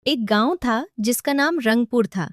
एक गांव था जिसका नाम रंगपुर था।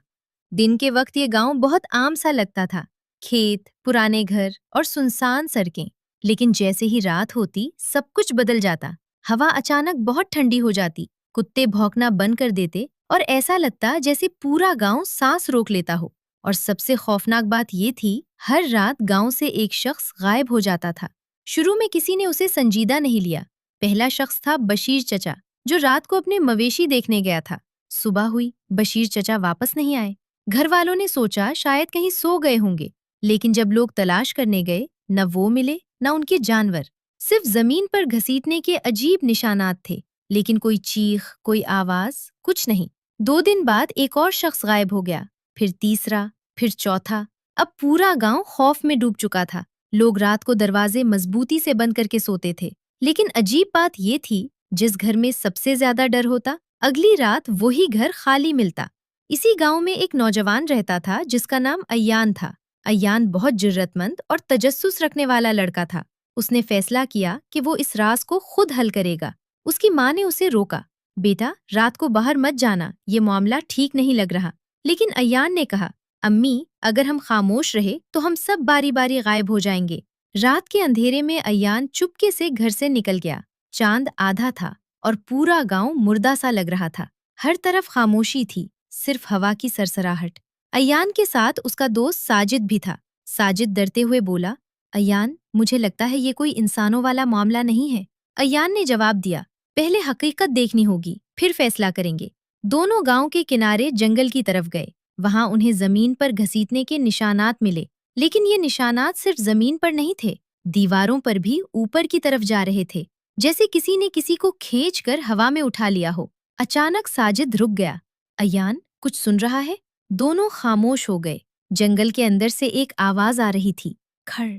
दिन के वक्त ये गांव बहुत आम सा लगता था। खेत, पुराने घर और सुनसान सड़कें। लेकिन जैसे ही रात होती सब कुछ बदल जाता। हवा अचानक बहुत ठंडी हो जाती, कुत्ते भौंकना बंद कर देते और ऐसा लगता जैसे पूरा गांव सांस रोक लेता हो। और सबसे खौफनाक बात ये थी, हर रात गांव से एक शख्स गायब हो जाता था। शुरू में किसी ने उसे संजीदा नहीं लिया। पहला शख्स था बशीर चचा, जो रात को अपने मवेशी देखने गया था। सुबह हुई, बशीर चचा वापस नहीं आए। घर वालों ने सोचा शायद कहीं सो गए होंगे। लेकिन जब लोग तलाश करने गए, न वो मिले न उनके जानवर। सिर्फ जमीन पर घसीटने के अजीब निशानात थे, लेकिन कोई चीख, कोई आवाज, कुछ नहीं। 2 दिन बाद एक और शख्स गायब हो गया, फिर तीसरा, फिर चौथा। अब पूरा गांव खौफ में डूब चुका था। लोग रात को दरवाजे मजबूती से बंद करके सोते थे। लेकिन अजीब बात ये थी, जिस घर में सबसे ज्यादा डर होता, अगली रात वही घर खाली मिलता। इसी गांव में एक नौजवान रहता था जिसका नाम अय्यान था। अय्यान बहुत जुर्रतमंद और तजस्सुस रखने वाला लड़का था। उसने फैसला किया कि वो इस राज को खुद हल करेगा। उसकी माँ ने उसे रोका, बेटा रात को बाहर मत जाना, ये मामला ठीक नहीं लग रहा। लेकिन अय्यान ने कहा, अम्मी अगर हम खामोश रहे तो हम सब बारी बारी गायब हो जाएंगे। रात के अंधेरे में अय्यान चुपके से घर से निकल गया। चांद आधा था और पूरा गांव मुर्दा सा लग रहा था। हर तरफ खामोशी थी, सिर्फ हवा की सरसराहट। अय्यान के साथ उसका दोस्त साजिद भी था। साजिद डरते हुए बोला, अय्यान मुझे लगता है ये कोई इंसानों वाला मामला नहीं है। अय्यान ने जवाब दिया, पहले हकीकत देखनी होगी, फिर फैसला करेंगे। दोनों गांव के किनारे जंगल की तरफ गए। वहां उन्हें जमीन पर घसीटने के निशानात मिले। लेकिन ये निशानात सिर्फ जमीन पर नहीं थे, दीवारों पर भी ऊपर की तरफ जा रहे थे, जैसे किसी ने किसी को खींचकर हवा में उठा लिया हो। अचानक साजिद रुक गया। अयान कुछ सुन रहा है? दोनों खामोश हो गए। जंगल के अंदर से एक आवाज आ रही थी, खड़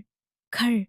खड़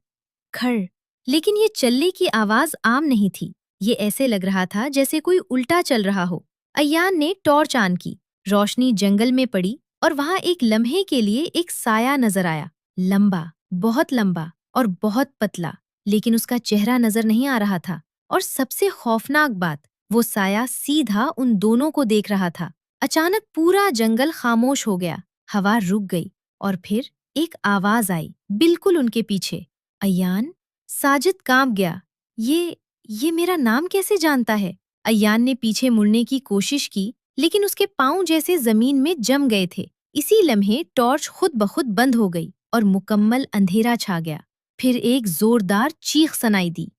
खड़। लेकिन ये चलने की आवाज आम नहीं थी। ये ऐसे लग रहा था जैसे कोई उल्टा चल रहा हो। अयान ने टॉर्च ऑन की। रोशनी जंगल में पड़ी और वहां एक लम्हे के लिए एक साया नजर आया। लंबा, बहुत लंबा और बहुत पतला। लेकिन उसका चेहरा नजर नहीं आ रहा था। और सबसे खौफनाक बात, वो साया सीधा उन दोनों को देख रहा था। अचानक पूरा जंगल खामोश हो गया। हवा रुक गई और फिर एक आवाज आई, बिल्कुल उनके पीछे। अयान। साजिद कांप गया। ये मेरा नाम कैसे जानता है? अयान ने पीछे मुड़ने की कोशिश की, लेकिन उसके पांव जैसे जमीन में जम गए थे। इसी लम्हे टॉर्च खुद ब खुद बंद हो गई और मुकम्मल अंधेरा छा गया। फिर एक जोरदार चीख सुनाई दी।